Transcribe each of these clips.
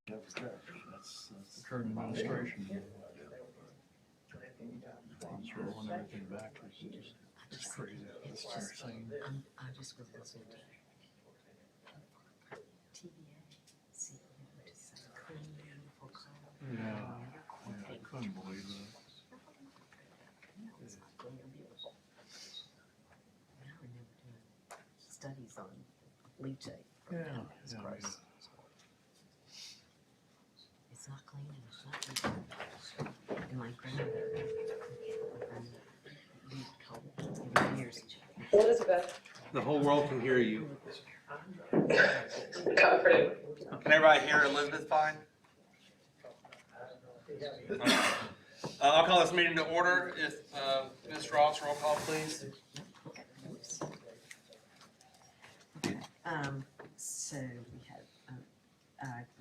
That's the current administration. Throwing everything back is just crazy. It's insane. I just was listening to TVA, which is a clean, beautiful color. Yeah, I couldn't believe that. It's not clean and beautiful. And I remember doing studies on leachate. It's gross. It's not clean and it's not beautiful. And my grandmother, we told every years. Elizabeth. The whole world can hear you. Comforting. Can everybody hear Elizabeth fine? I'll call this meeting to order. If Ms. Ross, roll call, please. So we have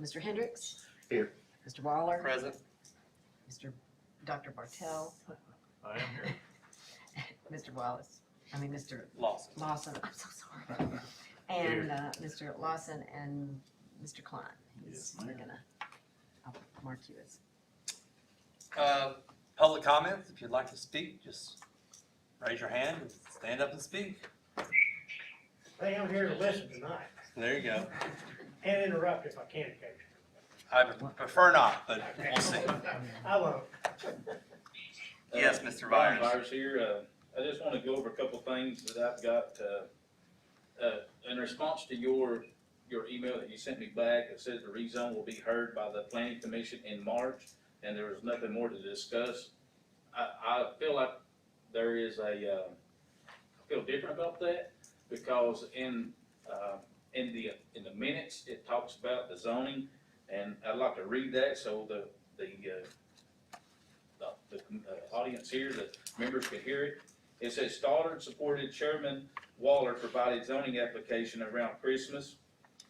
Mr. Hendricks. Here. Mr. Waller. Present. Dr. Bartell. I am here. Mr. Mr. Lawson. Lawson, I'm so sorry. And Mr. Lawson and Mr. Klein. You're gonna, I'll mark you as. Public comments, if you'd like to speak, just raise your hand and stand up and speak. I am here to listen tonight There you go. and interrupt if I can occasionally. I prefer not, but we'll see. I won't. Yes, Mr. Brian Byers. Byers here. I just want to go over a couple things that I've got. In response to your email that you sent me back, it says the rezone will be heard by the Planning Commission in March, and there was nothing more to discuss. I feel like there is I feel different about that, because in the minutes, it talks about the zoning, and I'd like to read that so the audience here, the members can hear it. It says, Stoddard supported Chairman Waller provided zoning application around Christmas,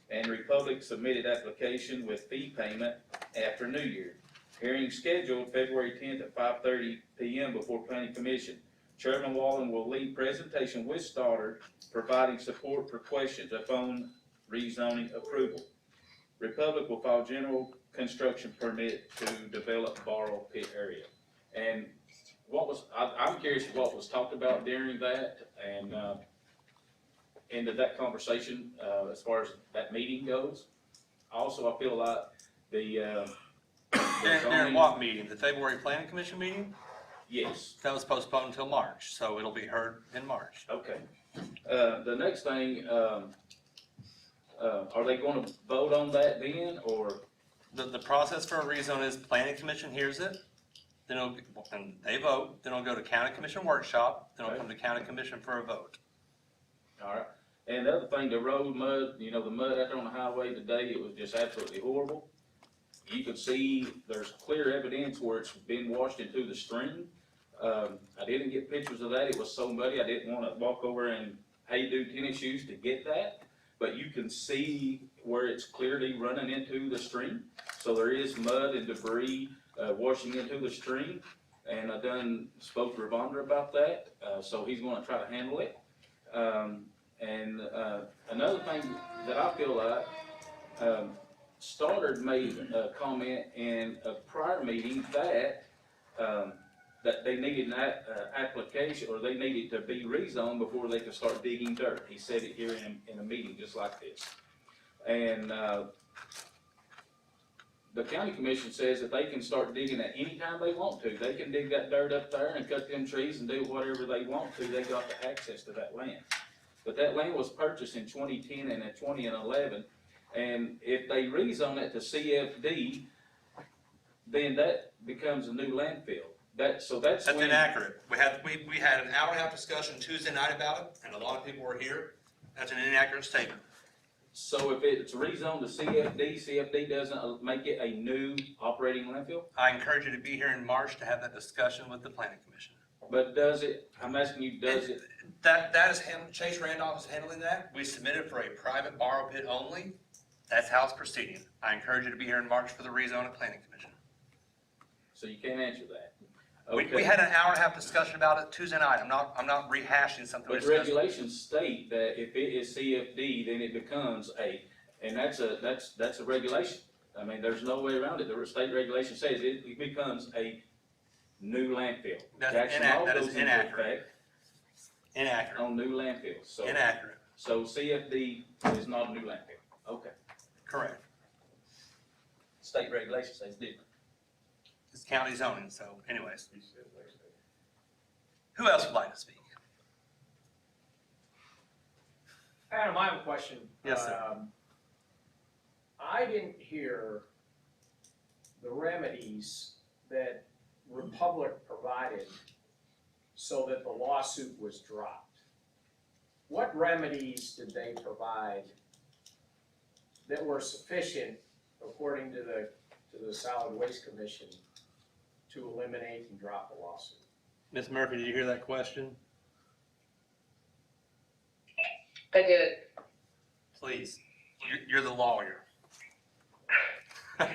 and Republic submitted application with fee payment after New Year. Hearing scheduled February 10th at 5:30 p.m. before Planning Commission. Chairman Wallen will lead presentation with Stoddard, providing support for questions upon rezoning approval. Republic will file general construction permit to develop borrow pit area. And I'm curious what was talked about during that, and into that conversation as far as that meeting goes. Also, I feel like the During what meeting? The February Planning Commission meeting? Yes. That was postponed until March, so it'll be heard in March. Okay. The next thing, are they going to vote on that then, or? The process for a rezone is Planning Commission hears it, then and they vote, then it'll go to County Commission workshop, then it'll come to County Commission for a vote. All right. And the other thing, the road mud, the mud out there on the highway today, it was just absolutely horrible. You could see there's clear evidence where it's been washed into the stream. I didn't get pictures of that. It was so muddy, I didn't want to walk over and do tennis shoes to get that. But you can see where it's clearly running into the stream. So there is mud and debris washing into the stream. And I done spoke to Ravondra about that. So he's going to try to handle it. And another thing that I feel like, Stoddard made a comment in a prior meeting that they needed an application, or they needed to be rezoned before they could start digging dirt. He said it here in a meeting just like this. And the county commission says that they can start digging at any time they want to. They can dig that dirt up there and cut them trees and do whatever they want to. They got the access to that land. But that land was purchased in 2010 and in 2011. And if they rezone it to CFD, then that becomes a new landfill. That's inaccurate. We had an hour and a half discussion Tuesday night about it, and a lot of people were here. That's an inaccurate statement. So if it's rezoned to CFD doesn't make it a new operating landfill? I encourage you to be here in March to have that discussion with the Planning Commission. But does it, I'm asking you, does it? That is handled, Chase Randolph is handling that. We submitted for a private borrow pit only. That's how it's proceeding. I encourage you to be here in March for the rezone at Planning Commission. So you can't answer that? Okay. We had an hour and a half discussion about it Tuesday night. I'm not rehashing something. But the regulations state that if it is CFD, then it becomes and that's a regulation. I mean, there's no way around it. The state regulation says it becomes a new landfill. That's Jackson Law that is goes into inaccurate. effect Inaccurate. on new landfills. So, Inaccurate. so CFD is not a new landfill. Okay. Correct. State regulation says different. It's county zoning, so anyways. Who else would like to speak? Adam, I have a question. Yes, sir. I didn't hear the remedies that Republic provided so that the lawsuit was dropped. What remedies did they provide that were sufficient, according to the Solid Waste Commission, to eliminate and drop the lawsuit? Ms. Murphy, did you hear that question? I did. Please. You're the lawyer. I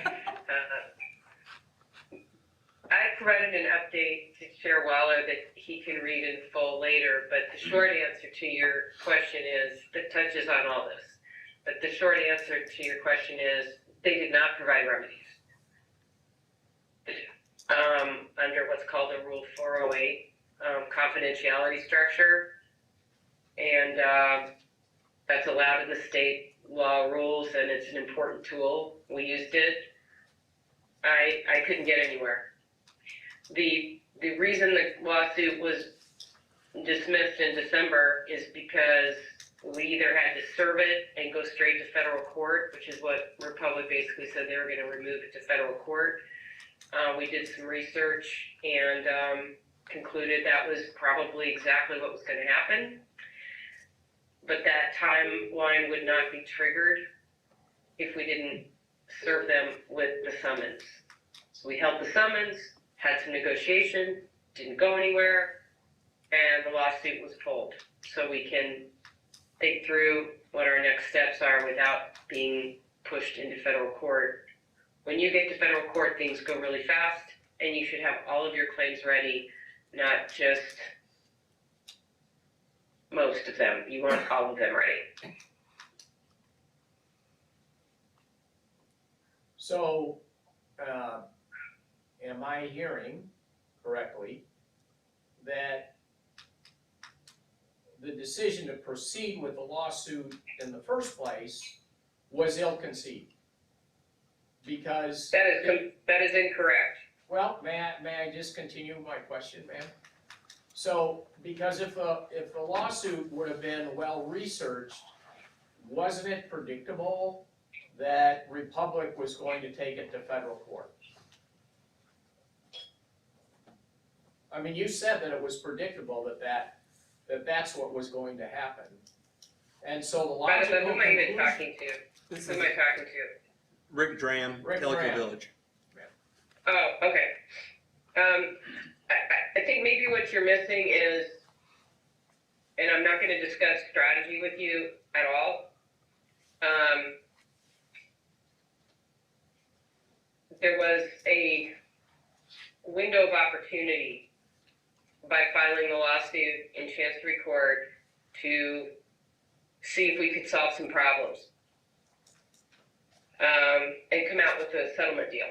provided an update to Chair Waller that he can read in full later, but the short answer to your question is, that touches on all this. But the short answer to your question is, they did not provide remedies. Under what's called a Rule 408 confidentiality structure. And that's allowed in the state law rules, and it's an important tool. We used it. I couldn't get anywhere. The reason the lawsuit was dismissed in December is because we either had to serve it and go straight to federal court, which is what Republic basically said they were going to remove it to federal court. We did some research and concluded that was probably exactly what was going to happen. But that timeline would not be triggered if we didn't serve them with the summons. So we held the summons, had some negotiation, didn't go anywhere, and the lawsuit was pulled. So we can think through what our next steps are without being pushed into federal court. When you get to federal court, things go really fast, and you should have all of your claims ready, not just most of them. You want all of them ready. So, am I hearing correctly that the decision to proceed with the lawsuit in the first place was ill-conceived? Because That is incorrect. well, may I just continue my question, ma'am? So, because if the lawsuit would have been well-researched, wasn't it predictable that Republic was going to take it to federal court? I mean, you said that it was predictable that that's what was going to happen. And so the By the logical way, who am I even conclusion. talking to? Who am I talking to? Rick Dram, Rick Elko Dram. Village. Oh, okay. I think maybe what you're missing is, and I'm not going to discuss strategy with you at all. There was a window of opportunity by filing the lawsuit in Chancery Court to see if we could solve some problems and come out with a settlement deal.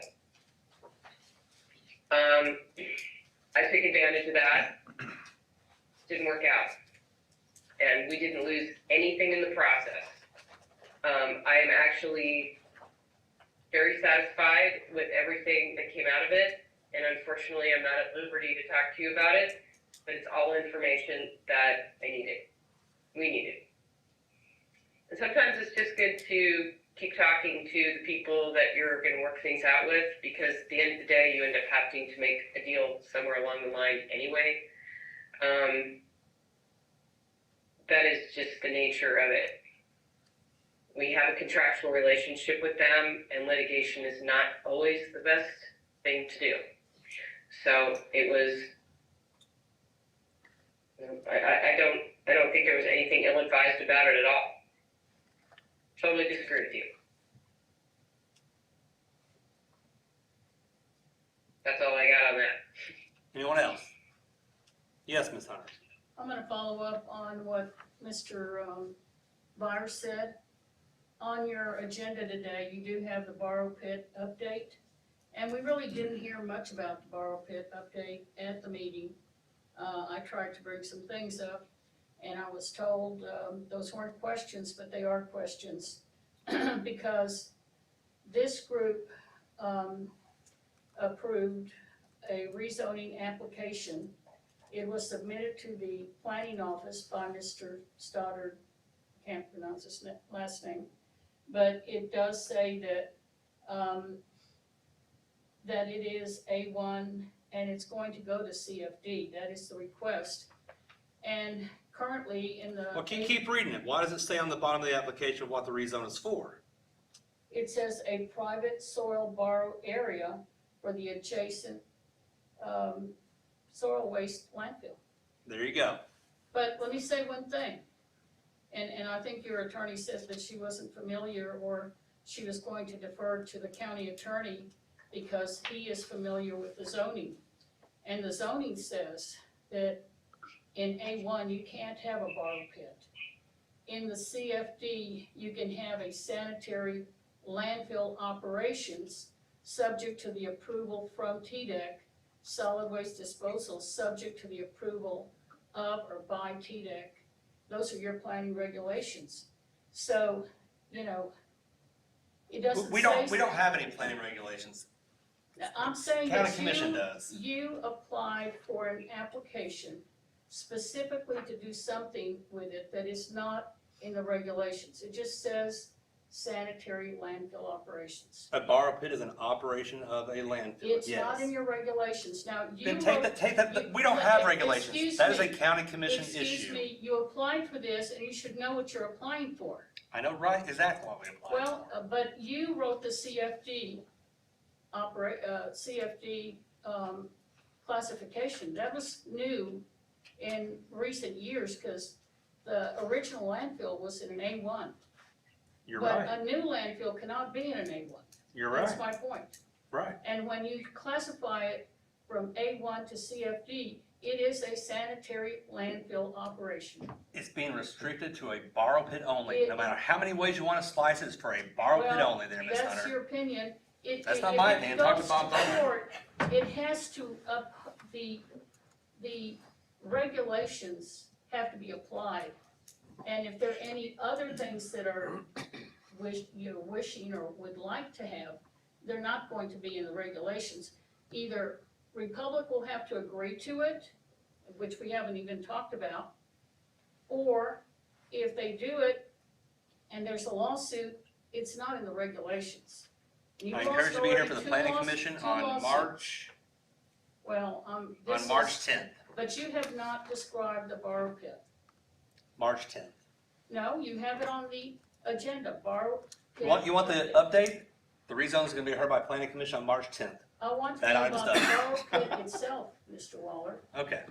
I took advantage of that. Didn't work out. And we didn't lose anything in the process. I am actually very satisfied with everything that came out of it. And unfortunately, I'm not at liberty to talk to you about it, but it's all information that I needed. We needed. And sometimes it's just good to keep talking to the people that you're going to work things out with, because at the end of the day, you end up having to make a deal somewhere along the line anyway. That is just the nature of it. We have a contractual relationship with them, and litigation is not always the best thing to do. So it was, I don't think there was anything ill-advised about it at all. Totally disagree with you. That's all I got on that. Anyone else? Yes, Ms. Hunter. I'm gonna follow up on what Mr. Byers said. on your agenda today, you do have the borrow pit update. And we really didn't hear much about the borrow pit update at the meeting. I tried to bring some things up, and I was told, those weren't questions, but they are questions. Because this group, approved a rezoning application. It was submitted to the planning office by Mr. Stoddard, can't pronounce his last name, but it does say that, that it is A1 and it's going to go to CFD, that is the request. And currently in the. Well, keep reading it. Why does it say on the bottom of the application what the rezone is for? It says a private soil borrow area for the adjacent, soil waste landfill. There you go. But let me say one thing, and I think your attorney said that she wasn't familiar, or she was going to defer to the county attorney because he is familiar with the zoning. And the zoning says that in A1, you can't have a borrow pit. In the CFD, you can have a sanitary landfill operations subject to the approval from TDEC, solid waste disposal subject to the approval of or by TDEC. Those are your planning regulations. So, you know, it doesn't We don't have any planning regulations. I'm saying County that Commission does. you applied for an application specifically to do something with it that is not in the regulations. It just says sanitary landfill operations. A borrow pit is an operation of a landfill. It's Yes. not in your regulations. Now, you Then wrote. take that. you- We don't have excuse regulations. That is a me. county commission Excuse issue. me, you applied for this and you should know what you're applying for. I know, right? Exactly what we applied Well, for. but you wrote the CFD classification. That was new in recent years because the original landfill was in an A1. You're But right. a new landfill cannot be in an A1. You're That's right. my point. Right. And when you classify it from A1 to CFD, it is a sanitary landfill operation. It's being restricted to a borrow pit only. No It- matter how many ways you want to slice it, it's for a borrow pit Well, only there, Ms. That's Hunter. your opinion. That's not my If it opinion. Talk to goes Bob Bowman. court, it has to, the regulations have to be applied. And if there are any other things that are wishing or would like to have, they're not going to be in the regulations. Either Republic will have to agree to it, which we haven't even talked about, or if they do it and there's a lawsuit, it's not in the regulations. You've I encourage you to be here for the lost planning already commission two on lawsuits. March, This on March is- 10th. But you have not described the borrow pit. March 10th. No, you have it on the agenda, borrow pit. You want the update? The rezone is going to be heard by planning commission on March 10th. I want to that know item's about the done. borrow pit itself, Mr. Waller. Okay.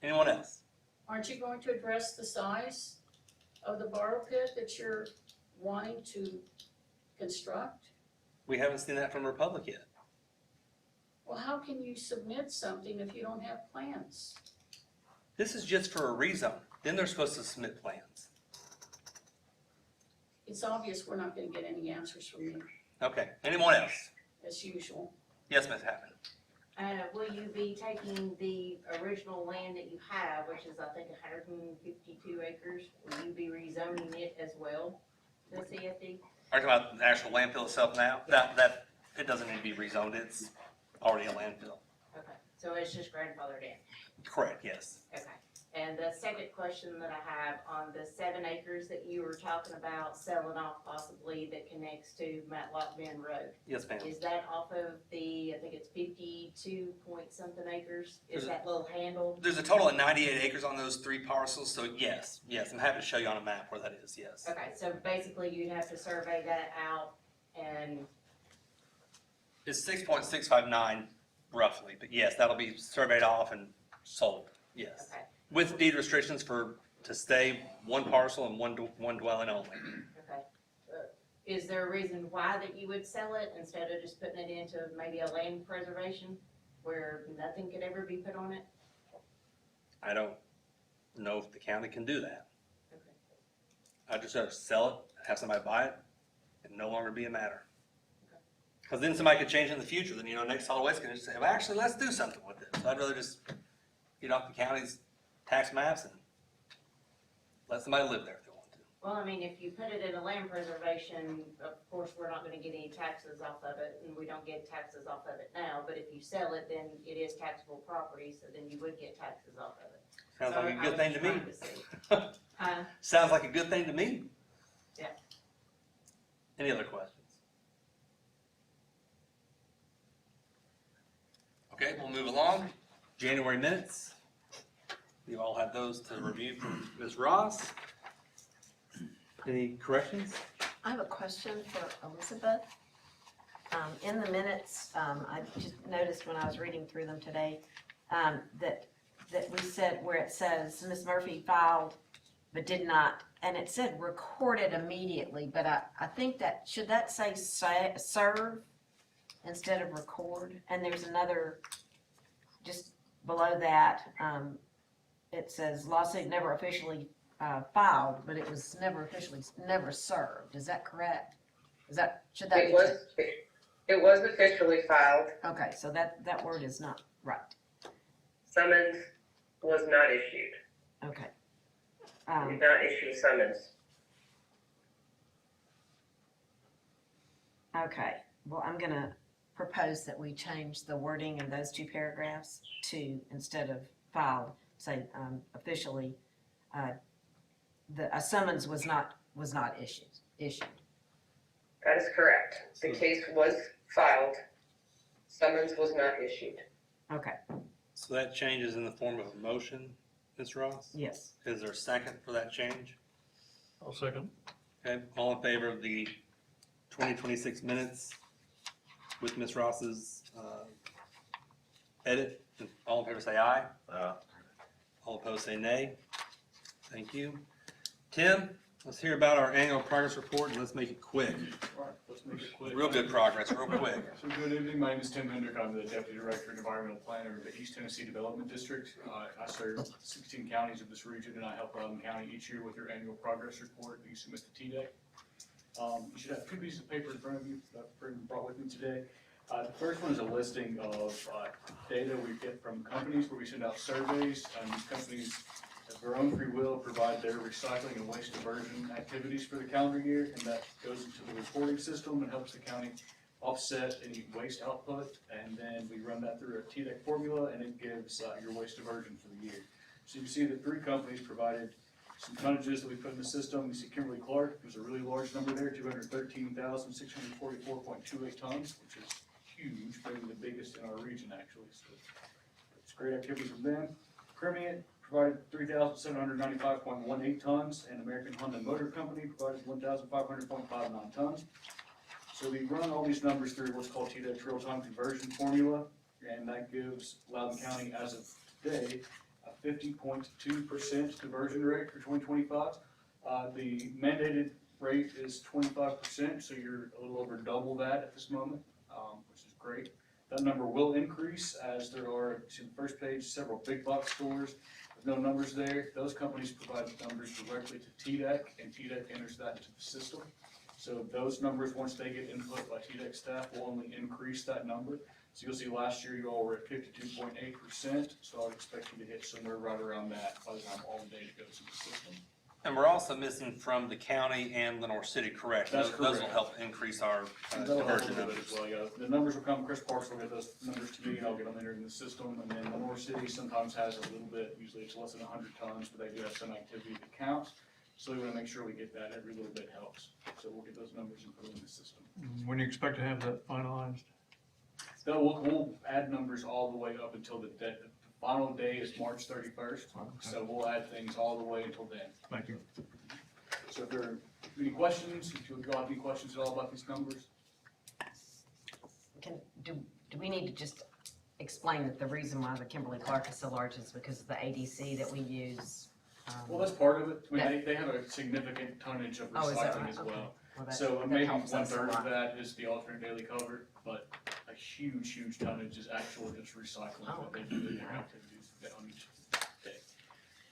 Anyone else? Aren't you going to address the size of the borrow pit that you're wanting to construct? We haven't seen that from Republic yet. Well, how can you submit something if you don't have plans? This is just for a rezone. Then they're supposed to submit plans. It's obvious we're not gonna get any answers from you, Okay. Anyone else? as usual. Yes, Ms. Hammond. Will you be taking the original land that you have, which is, I think, 152 acres, will you be rezoning it as well to CFD? Are you talking about the actual landfill itself now? It doesn't need to be rezoned. It's already a landfill. Okay, so it's just grandfathered in. Correct, yes. Okay, and the second question that I have on the 7 acres that you were talking about selling off possibly that connects to Matlock Bend Road. Yes, ma'am. Is that off of the, I think it's 52 point something acres? There's Is a- that little handle? There's a total of 98 acres on those 3 parcels, so yes, I'm happy to show you on a map where that is, yes. Okay, so basically you'd have to survey that out and, It's 6.659 roughly, but yes, that'll be surveyed off and sold, yes. okay, With deed restrictions to stay one parcel and one dwelling only. okay. Is there a reason why that you would sell it instead of just putting it into maybe a land preservation where nothing could ever be put on it? I don't know if the county can do that. Okay. I'd just rather sell it, have somebody buy it, and no longer be a matter. Because then somebody could change it in the future, then, next solid waste can just say, well, actually, let's do something with it. So I'd rather just get off the county's tax maps and let somebody live there if they want to. Well, I mean, if you put it in a land preservation, of course, we're not gonna get any taxes off of it, and we don't get taxes off of it now, but if you sell it, then it is taxable property, so then you would get taxes off of it. Sounds So like a I good was thing to me. trying see. Sounds like a good thing to me. Yeah. Any other questions? Okay, we'll move along. January minutes. You all had those to review from Ms. Ross. Any corrections? I have a question for Elizabeth. In the minutes, I just noticed when I was reading through them today, that we said, where it says Ms. Murphy filed but did not, and it said recorded immediately, but I think that, should that say serve instead of record? And there's another, just below that, it says lawsuit never officially filed, but it was never served. Is that correct? Should that be? It was officially filed. Okay, so that word is not right. Summons was not issued. Okay. We did not issue summons. Okay, well, I'm gonna propose that we change the wording in those two paragraphs to, instead of filed, say, officially, a summons was not issued. That is correct. The case was filed. Summons was not issued. Okay, So that change is in the form of a motion, Ms. Ross? yes. Is there a second for that change? I'll second. Okay, all in favor of the 2026 minutes with Ms. Ross's edit? All in favor say aye. All opposed say nay. Thank you. Tim, let's hear about our annual progress report and let's make it quick. All right, let's make it quick. Real good progress, real quick. So good evening, my name is Tim Hendrick, I'm the Deputy Director of Environmental Planner of the East Tennessee Development District. I serve 16 counties of this region and I help Loudon County each year with your annual progress report that you submit to TDEC. You should have two pieces of paper in front of you that I've brought with me today. The first one is a listing of data we get from companies where we send out surveys, and these companies, of their own free will, provide their recycling and waste diversion activities for the calendar year, and that goes into the reporting system and helps the county offset any waste output, and then we run that through a TDEC formula, and it gives your waste diversion for the year. So you see that 3 companies provided some tonnages that we put in the system. You see Kimberly Clark, there's a really large number there, 213,644.28 tons, which is huge, maybe the biggest in our region actually. So it's great activity from them. Permian provided 3,795.18 tons, and American Honda Motor Company provided 1,500.59 tons. So we run all these numbers through what's called TDEC's real-time conversion formula, and that gives Loudon County, as of today, a 50.2% conversion rate for 2025. The mandated rate is 25%, so you're a little over double that at this moment, which is great. That number will increase as there are, see the first page, several big box stores with no numbers there. Those companies provide the numbers directly to TDEC, and TDEC enters that into the system. So those numbers, once they get input by TDEC staff, will only increase that number. So you'll see last year you all were at 52.8%, so I would expect you to hit somewhere right around that by the time all the data goes into the system. And we're also missing from the county and Lenore City, correct? That's Those will correct. help increase our That'll help a diversion little bit numbers. as well, yeah. The numbers will come, Chris Parks will get those numbers to me, and I'll get them entered in the system. And then Lenore City sometimes has a little bit, usually it's less than 100 tons, but they do have some activity that counts. So we want to make sure we get that, every little bit helps. So we'll get those numbers and put them in the system. When do you expect to have that finalized? So we'll add numbers all the way up until the final day is March 31st. So we'll add things all the way until then. Thank you. So if there are any questions, if you have any questions at all about these numbers? Do we need to just explain that the reason why the Kimberly Clark is so large is because of the ADC that we use? Well, that's part of it. I mean, they have a significant tonnage of Oh, is that recycling right? as Okay. well. Well, that- So that maybe helps us a 1/3 of lot. that is the alternate daily cover, but a huge tonnage is actual just recycling Oh, that they okay. do in their activities on each day.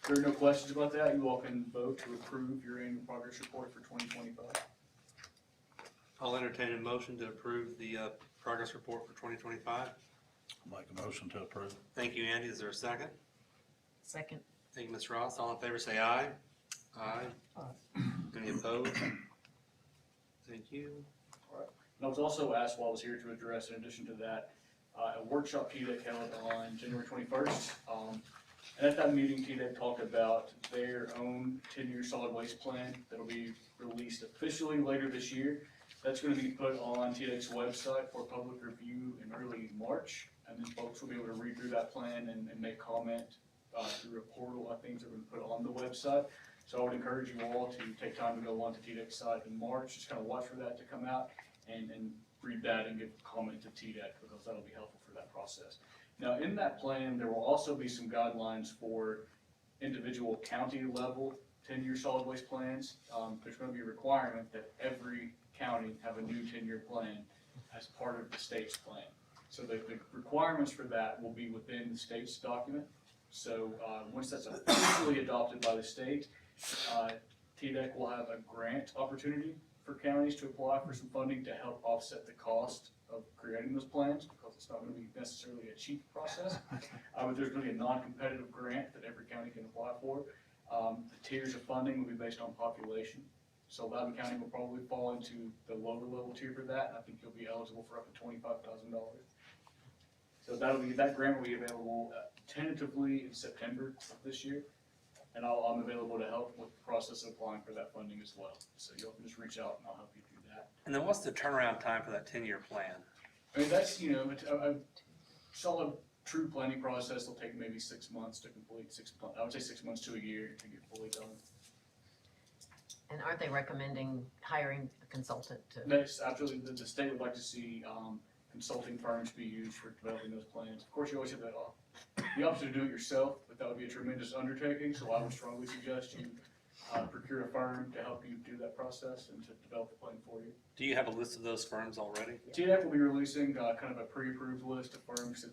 there are no questions about that, you all can vote to approve your annual progress report for 2025. I'll entertain a motion to approve the progress report for 2025. Make a motion to approve. Thank you, Andy. Is there a second? Second. Thank you, Ms. Ross. All in favor, say aye. Aye. Any opposed? Thank you. And I was also asked while I was here to address, in addition to that, a workshop TDEC held on January 21st. And at that meeting, TDEC talked about their own 10-year solid waste plan that'll be released officially later this year. That's gonna be put on TDEC's website for public review in early March. And then folks will be able to read through that plan and make comment through a portal, I think, that we put on the website. So I would encourage you all to take time to go onto TDEC's site in March, just kind of watch for that to come out and read that and give comment to TDEC, because that'll be helpful for that process. Now, in that plan, there will also be some guidelines for individual county level 10-year solid waste plans. There's gonna be a requirement that every county have a new 10-year plan as part of the state's plan. So the requirements for that will be within the state's document. So, once that's officially adopted by the state, TDEC will have a grant opportunity for counties to apply for some funding to help offset the cost of creating those plans, because it's not gonna be necessarily a cheap process. But there's gonna be a non-competitive grant that every county can apply for. The tiers of funding will be based on population. So Loudon County will probably fall into the lower level tier for that, and I think you'll be eligible for up to $25,000. So that grant will be available tentatively in September of this year. And I'm available to help with the process of applying for that funding as well. So you'll just reach out and I'll help you do that. And then what's the turnaround time for that 10-year plan? I mean, that's, a solid, true planning process will take maybe 6 months to complete, I would say 6 months to a year to get fully done. And aren't they recommending hiring a consultant to? Next, absolutely, the state would like to see consulting firms be used for developing those plans. Of course, you always have the option to do it yourself, but that would be a tremendous undertaking, so I would strongly suggest you procure a firm to help you do that process and to develop the plan for you. Do you have a list of those firms already? TDEC will be releasing kind of a pre-approved list of firms that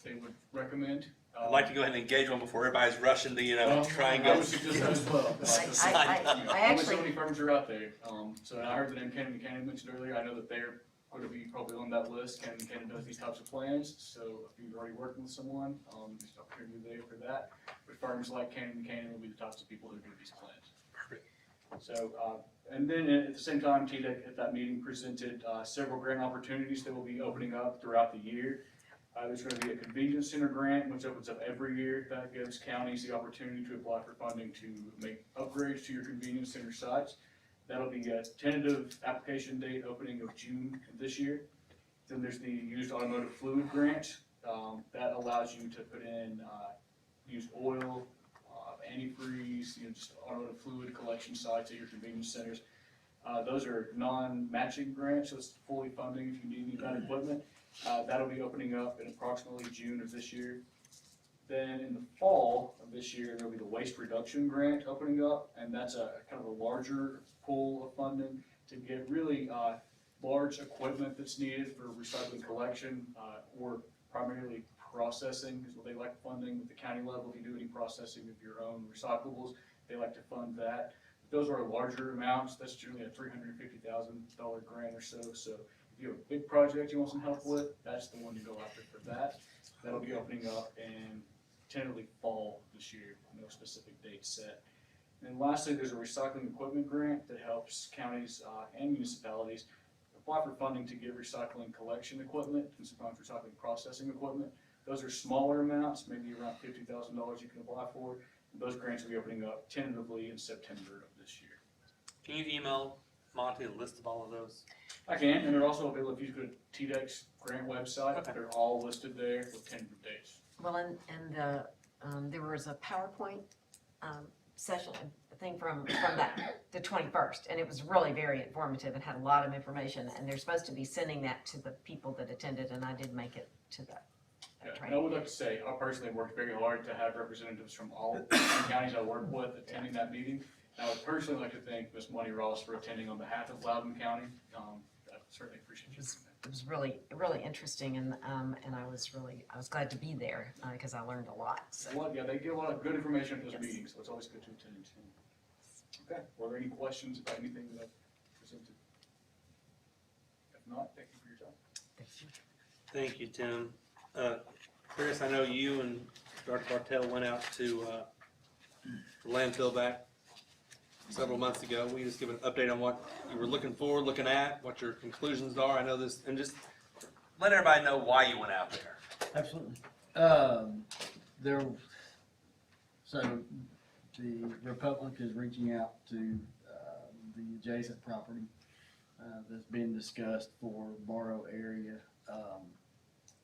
they would recommend. I'd like to go ahead and engage one before everybody's rushing to, try and go. I would suggest that as well. I Only actually, so many firms are out there. So I heard the name Cannon Cannon mentioned earlier. I know that they're going to be probably on that list. Cannon Cannon does these types of plans. So if you're already working with someone, there's an opportunity there for that. But firms like Cannon Cannon will be the types of people who do these plans. Perfect. So, and then at the same time, TDEC at that meeting presented several grant opportunities that will be opening up throughout the year. There's going to be a convenience center grant, which opens up every year. That gives counties the opportunity to apply for funding to make upgrades to your convenience center sites. That'll be a tentative application date opening of June of this year. Then there's the used automotive fluid grant. That allows you to put in used oil, antifreeze, just automotive fluid collection sites at your convenience centers. Those are non-matching grants, so it's fully funding if you need any kind of equipment. That'll be opening up in approximately June of this year. Then in the fall of this year, there'll be the waste reduction grant opening up, and that's a kind of a larger pool of funding to get really large equipment that's needed for recycling collection or primarily processing, is what they like funding at the county level. If you do any processing of your own recyclables, they like to fund that. Those are larger amounts. That's generally a $350,000 grant or so. So if you have a big project you want some help with, that's the one to go after for that. That'll be opening up in tentatively fall this year, no specific date set. And lastly, there's a recycling equipment grant that helps counties and municipalities apply for funding to get recycling collection equipment and sometimes recycling processing equipment. Those are smaller amounts, maybe around $50,000 you can apply for. Those grants will be opening up tentatively in September of this year. Can you email Monty a list of all of those? I can, and they're also available if you go to TDEC's grant website. Okay. They're all listed there with tentative dates. well, and there was a PowerPoint session, thing from the 21st, and it was really very informative and had a lot of information, and they're supposed to be sending that to the people that attended, and I did make it to that Yeah, and I training. would like to say, I personally worked very hard to have representatives from all counties I work with attending that meeting. And I would personally like to thank Ms. Monty Ross for attending on behalf of Loudon County. I certainly appreciate you doing that. was really, really interesting and I was glad to be there, cause I learned a lot, so. Well, yeah, they give a lot of good information at those Yes. meetings, so it's always good to attend. Okay, were there any questions about anything that I presented? If not, thank you for your time. Thank you, Tim. Chris, I know you and Dr. Bartell went out to the landfill back several months ago. Will you just give an update on what you were looking for, looking at, what your conclusions are? I know this, and just let everybody know why you went out there. Absolutely. So the Republic is reaching out to the adjacent property that's being discussed for Barrow area,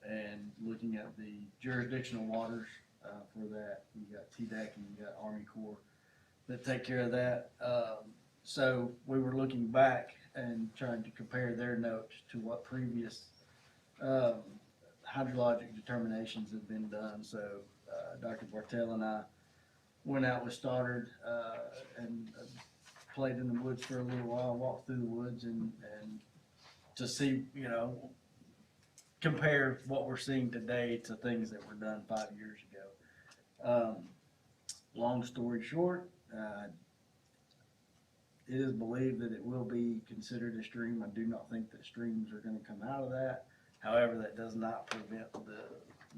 and looking at the jurisdictional waters for that. You got TDEC and you got Army Corps that take care of that. So we were looking back and trying to compare their notes to what previous hydrologic determinations have been done. So Dr. Bartell and I went out with Stoddard and played in the woods for a little while, walked through the woods and to see, you know, compare what we're seeing today to things that were done 5 years ago. Long story short, it is believed that it will be considered a stream. I do not think that streams are gonna come out of that. However, that does not prevent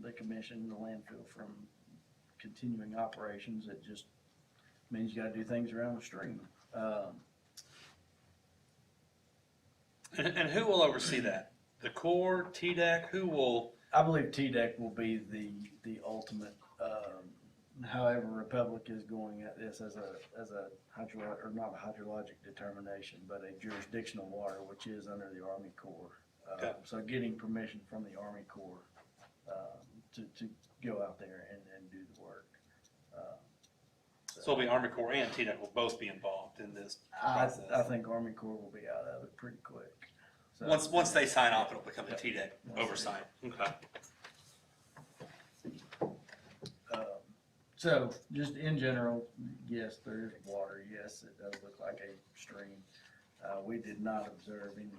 the commission, the landfill from continuing operations. It just means you gotta do things around the stream. And who will oversee that? The Corps, TDEC, who will? I believe TDEC will be the ultimate, however, Republic is going at this as a or not a hydrologic determination, but a jurisdictional water, which is under the Army Corps. Okay. So getting permission from the Army Corps, to go out there and do the work. So it'll be Army Corps and TDEC will both be involved in this I process. think Army Corps will be out of it pretty quick. So- Once they sign off, it'll become a Yep. TDEC oversight. Okay. So, just in general, yes, there is water, yes, it does look like a stream. We did not observe any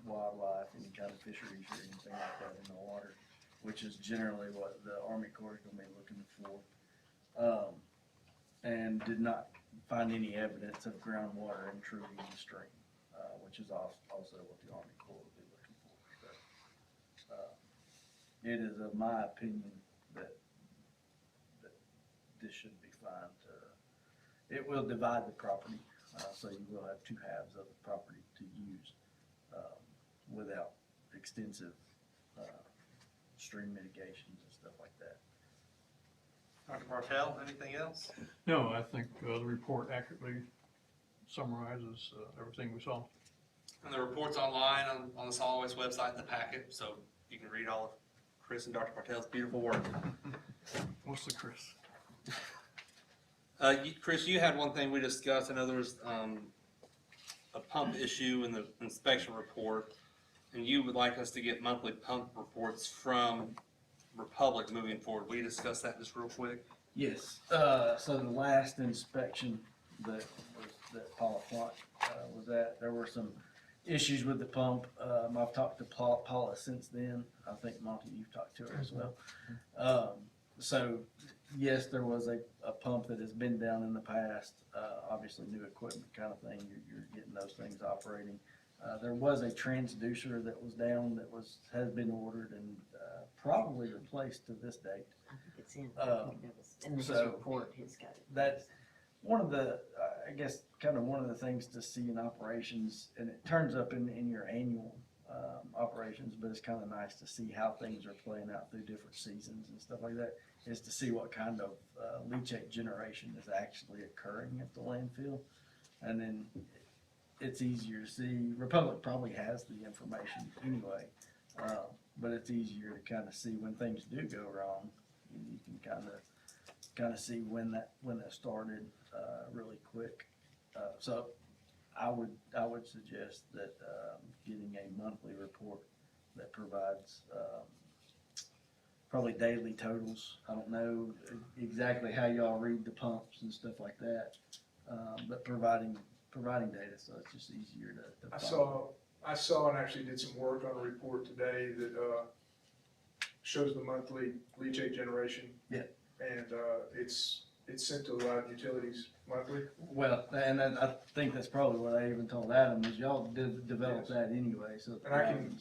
wildlife, any kind of fisheries or anything like that in the water, which is generally what the Army Corps is gonna be looking for. And did not find any evidence of groundwater intruding the stream, which is also what the Army Corps would be looking for. So, it is of my opinion that this should be fine to, it will divide the property, so you will have two halves of the property to use, without extensive, stream mitigations and stuff like that. Dr. Bartell, anything else? No, I think the report accurately summarizes everything we saw. And the report's online on the solid waste website in the packet, so you can read all of Chris and Dr. Bartell's beautiful work. Mostly Chris. Chris, you had one thing we discussed. I know there was a pump issue in the inspection report, and you would like us to get monthly pump reports from Republic moving forward. Will you discuss that just real quick? Yes, so the last inspection that Paula Clark was at, there were some issues with the pump. I've talked to Paula since then. I think Monty, you've talked to her as well. So yes, there was a pump that has been down in the past, obviously new equipment kind of thing, you're getting those things operating. There was a transducer that was down that has been ordered and probably replaced to this date. I think it's in, I think that was in his so- report, he's got it. That's one of the, I guess, kind of one of the things to see in operations, and it turns up in your annual operations, but it's kind of nice to see how things are playing out through different seasons and stuff like that, is to see what kind of leachate generation is actually occurring at the landfill. And then it's easier to see, Republic probably has the information anyway, but it's easier to kind of see when things do go wrong. You can kind of see when that started really quick. So I would suggest that getting a monthly report that provides probably daily totals. I don't know exactly how y'all read the pumps and stuff like that, but providing data, so it's just easier to I follow. I saw and actually did some work on a report today that, shows the monthly leachate generation. Yeah. And, it's sent to Loudon Utilities monthly. Well, and I think that's probably what I even told Adam, is y'all did develop that anyway, so. And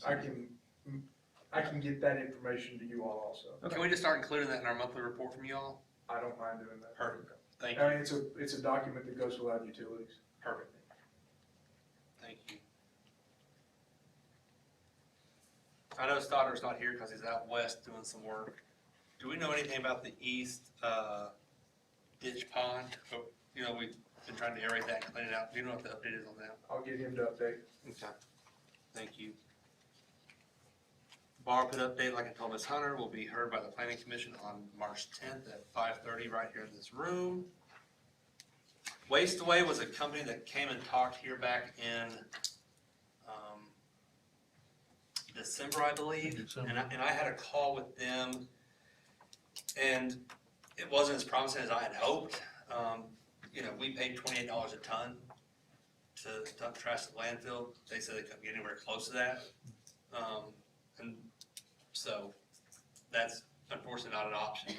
I can get that information to you all also. Can we just start including that in our monthly report from y'all? I don't mind doing that. Perfect. Thank I you. mean, it's a document that goes to Loudon Utilities. Perfect. Thank you. I know Stoddar's not here because he's out west doing some work. Do we know anything about the east, ditch pond? Oh, you know, we've been trying to aerate that and clean it out. Do you know what the update is on that? I'll get him to update. Okay. Thank you. Bar pit update, like I told Ms. Hunter, will be heard by the planning commission on March 10th at 5:30 right here in this room. Waste Away was a company that came and talked here back in December, I believe. December. And I had a call with them, and it wasn't as promising as I had hoped. You know, we paid $28 a ton to dump trash at the landfill. They said they couldn't get anywhere close to that. And so that's unfortunately not an option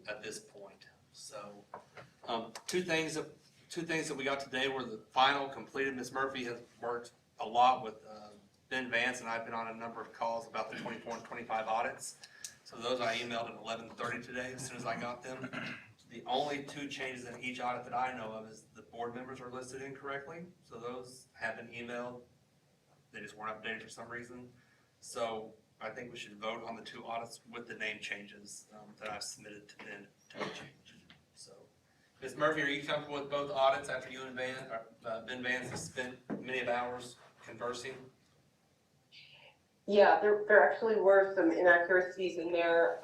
at this point. So, two things that we got today were the final completed. Ms. Murphy has worked a lot with Ben Vance, and I've been on a number of calls about the 24 and 25 audits. So those I emailed at 11:30 today, as soon as I got them. The only two changes in each audit that I know of is the board members are listed incorrectly. So those have been emailed. They just weren't updated for some reason. So I think we should vote on the two audits with the name changes that I've submitted to Ben to change. So, Ms. Murphy, are you comfortable with both audits after you and Ben Vance has spent many of hours conversing? Yeah, there actually were some inaccuracies in there,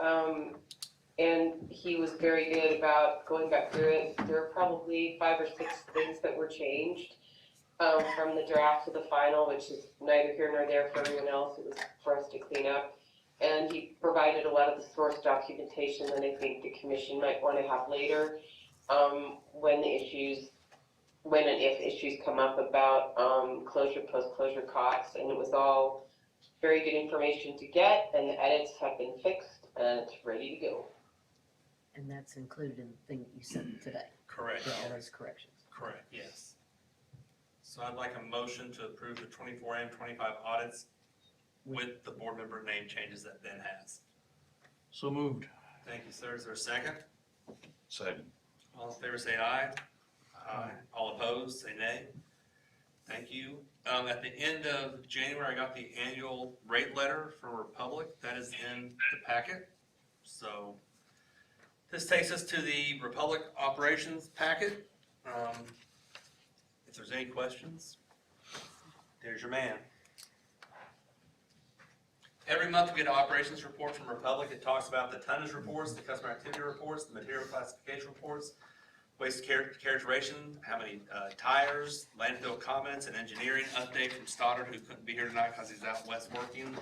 and he was very good about going back through it. There were probably 5 or 6 things that were changed from the draft to the final, which is neither here nor there for everyone else. It was for us to clean up. And he provided a lot of the source documentation that I think the commission might want to have later when and if issues come up about closure, post-closure costs. And it was all very good information to get, and the edits have been fixed, and it's ready to go. And that's included in the thing that you sent today, Correct. all those corrections. Correct, yes. So I'd like a motion to approve the 24 and 25 audits with the board member name changes that Ben has. So moved. Thank you, sir. Is there a second? Second. All in favor say aye. Aye. All opposed, say nay. Thank you. At the end of January, I got the annual rate letter from Republic. That is in the packet. So this takes us to the Republic operations packet. If there's any questions, there's your man. Every month we get an operations report from Republic. It talks about the tonnage reports, the customer activity reports, the material classification reports, waste characterization, how many tires, landfill comments, and engineering update from Stoddard, who couldn't be here tonight because he's out west working.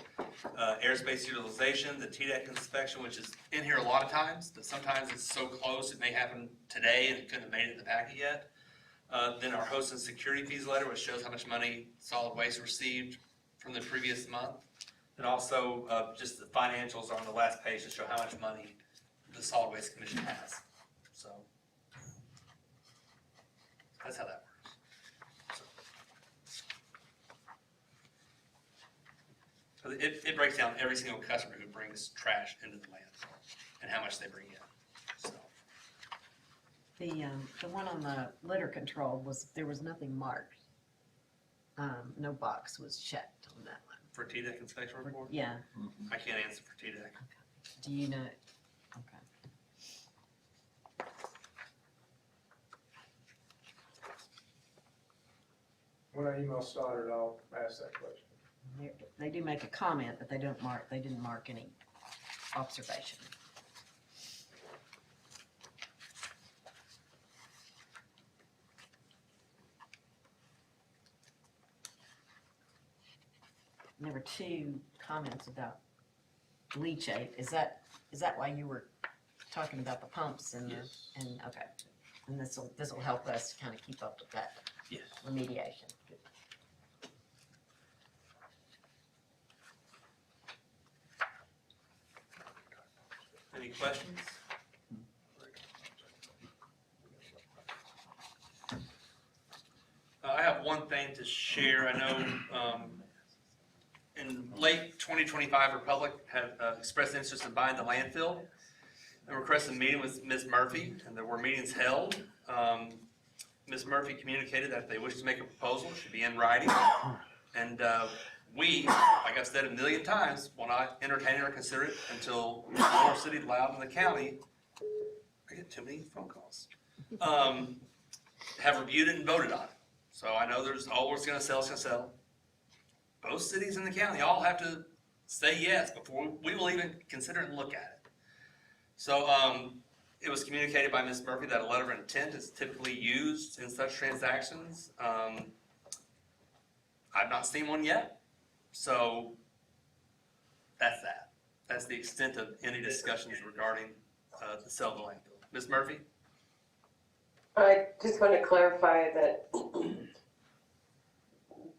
Airspace utilization, the TDEC inspection, which is in here a lot of times, but sometimes it's so close it may happen today and it couldn't have made it in the packet yet. Then our host and security fees letter, which shows how much money solid waste received from the previous month. And also just the financials are on the last page to show how much money the solid waste commission has. So that's how that works. So it breaks down every single customer who brings trash into the landfill and how much they bring in. So The one on the litter control there was nothing marked. No box was checked on that one. for TDEC inspection report, Yeah, I can't answer for TDEC. do you know? Okay. When I email Stoddard, I'll ask that question. They do make a comment, but they didn't mark any observation. And there were 2 comments about leachate. Is that why you were talking about the pumps and Yes. and okay. And this will help us kind of keep up with that Yes. remediation. Any questions? I have one thing to share. I know in late 2025, Republic had expressed interest in buying the landfill and requested a meeting with Ms. Murphy, and there were meetings held. Ms. Murphy communicated that if they wish to make a proposal, it should be in writing. And we, like I've said a million times, will not entertain it or consider it until our city, Loudon, and the county, I get too many phone calls, have reviewed it and voted on it. So I know there's, oh, it's gonna sell, it's gonna sell. Both cities in the county all have to say yes before we will even consider it and look at it. So it was communicated by Ms. Murphy that a letter of intent is typically used in such transactions. I've not seen one yet, so that's that. That's the extent of any discussions regarding the sale of the landfill. Ms. Murphy? I just want to clarify that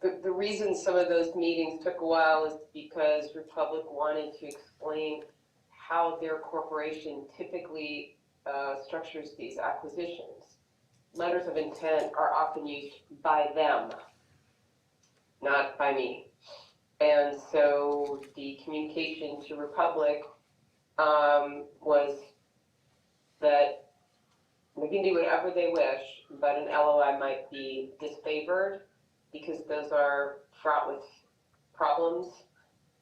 the reason some of those meetings took a while is because Republic wanted to explain how their corporation typically structures these acquisitions. Letters of intent are often used by them, not by me. And so the communication to Republic was that we can do whatever they wish, but an LOI might be disfavored because those are fraught with problems.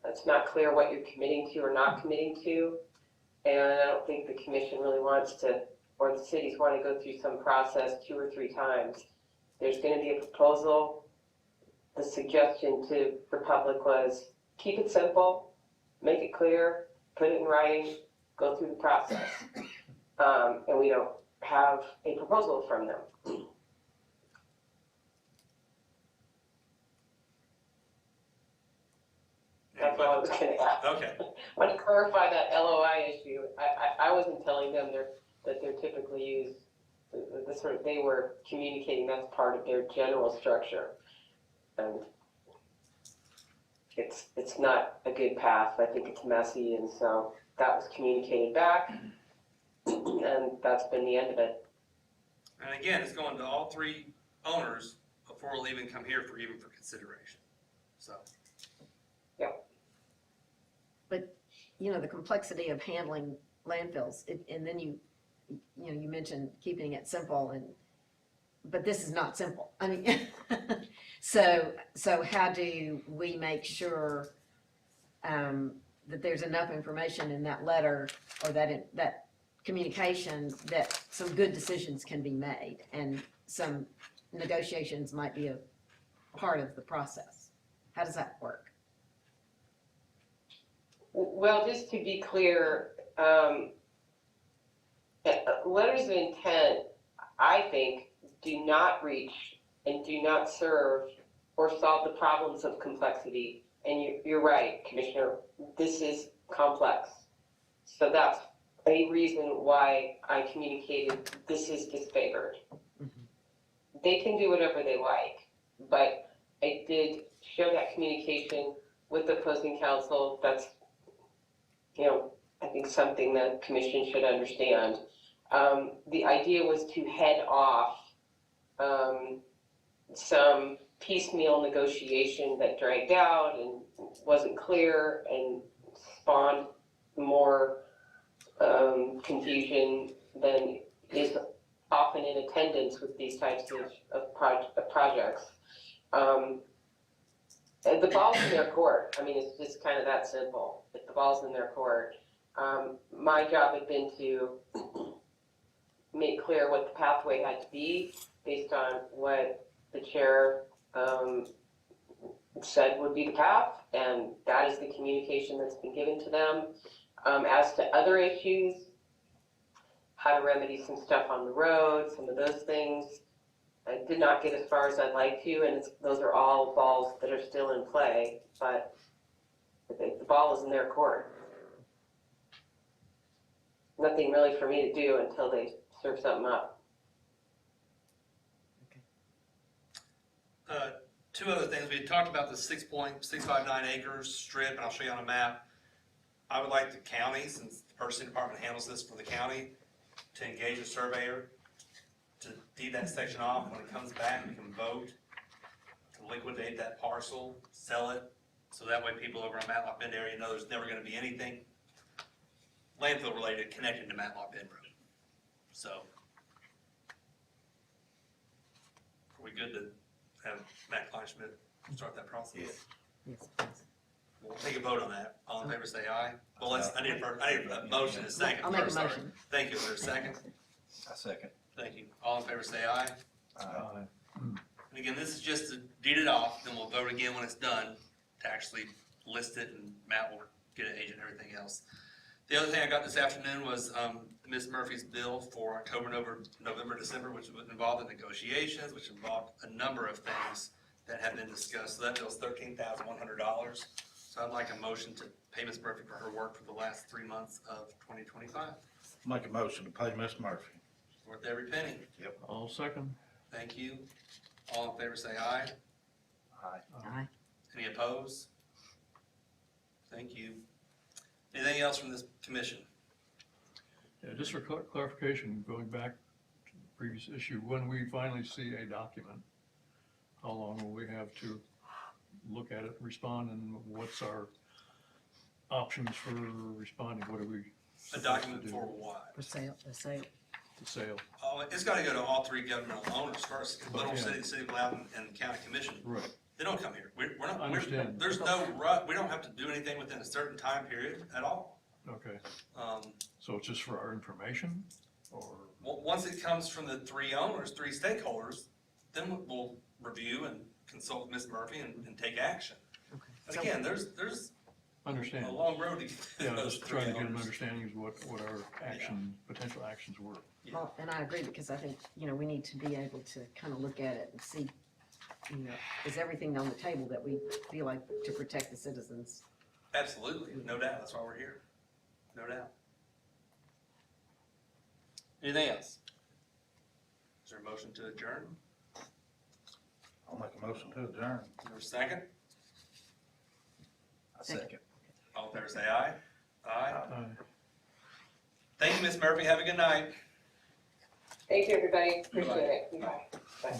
It's not clear what you're committing to or not committing to. And I don't think the commission really wants to, or the cities want to go through some process 2 or 3 times. There's going to be a proposal. The suggestion to Republic was keep it simple, make it clear, put it in writing, go through the process. And we don't have a proposal from them. That's all I was going to ask. Okay. I want to clarify that LOI issue. I wasn't telling them that they're typically used, the sort of, they were communicating that's part of their general structure. And it's not a good path. I think it's messy, and so that was communicated back, and that's been the end of it. And again, it's going to all 3 owners before we'll even come here for consideration. So. You know, the complexity of handling landfills, and then you mentioned keeping it simple, but this is not simple. I mean, so how do we make sure that there's enough information in that letter or that communication that some good decisions can be made and some negotiations might be a part of the process? How does that work? Well, just to be clear, letters of intent, I think, do not reach and do not serve or solve the problems of complexity. And you're right, Commissioner, this is complex. So that's a reason why I communicated this is disfavored. Mm-hmm. They can do whatever they like, but I did share that communication with the opposing counsel. That's, I think something that commission should understand. The idea was to head off some piecemeal negotiation that dragged out and wasn't clear and spawned more confusion than is often in attendance with these types of projects. The ball's in their court. I mean, it's just kind of that simple. If the ball's in their court, my job had been to make clear what the pathway had to be based on what the chair said would be the path, and that is the communication that's been given to them. As to other issues, how to remedy some stuff on the road, some of those things, I did not get as far as I'd like to, and those are all balls that are still in play, but the ball is in their court. Nothing really for me to do until they serve something up. 2 other things. We had talked about the 6.659 acres strip, and I'll show you on a map. I would like the county, since the purchasing department handles this for the county, to engage a surveyor to deed that section off. When it comes back, we can vote to liquidate that parcel, sell it, so that way people over on Matlock Bend area know there's never gonna be anything landfill related connected to Matlock Bend Road. So, are we good to have Matt Kleinschmidt start that process? Yes, please. We'll take a vote on that. All in favor say aye. Well, I need a motion, a second. I'll make a first, sorry. motion. Thank you, is there a second? A second. Thank you. All in favor say aye. Aye. And again, this is just to deed it off, then we'll vote again when it's done to actually list it, and Matt will get an agent and everything else. The other thing I got this afternoon was, Ms. Murphy's bill for October, November, December, which was involved in negotiations, which involved a number of things that have been discussed. So that bill's $13,100. So I'd like a motion to pay Ms. Murphy for her work for the last 3 months of 2025. Make a motion to pay Miss Murphy. Worth every penny. I'll second. Thank you. All in favor say aye. Aye. Any opposed? Thank you. Anything else from this commission? Yeah, just for clarification, going back to the previous issue, when we finally see a document, how long will we have to look at it, respond, and what's our options for responding? What do we? A document for what? For sale, the sale. The sale. Oh, it's gotta go to all three governmental owners first, Little City, City of Loudon, and County Commission. Right. They don't come here. We're not, I understand. there's no we don't have to do anything within a certain time period at all. Okay, Um, so it's just for our information, or? once it comes from the three owners, three stakeholders, then we'll review and consult with Ms. Murphy and take action. Okay. And So- again, there's Understand. a long road to get to Yeah, those just three trying to get an owners. understanding of what our potential actions were. Yeah. Well, and I agree, because I think, we need to be able to kind of look at it and see, is everything on the table that we feel like to protect the citizens? Absolutely, no doubt, that's why we're here, no doubt. Anything else? Is there a motion to adjourn? I'll make a motion to adjourn. Is there a second? A second. All in favor say aye. Aye. Aye. Thank you, Ms. Murphy, have a good night. Thank you, everybody. Appreciate it. Bye. Bye.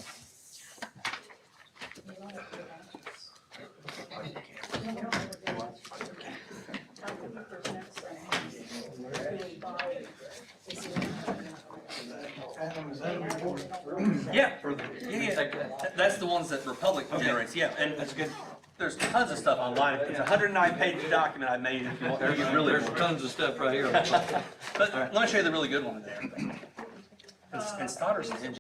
Yeah, that's the ones that Republic generates, yeah, and that's good. There's tons of stuff online, it's a 109-page document I made, if you want. There's tons of stuff right here. But let me show you the really good one in there. And Stotter's an engineer.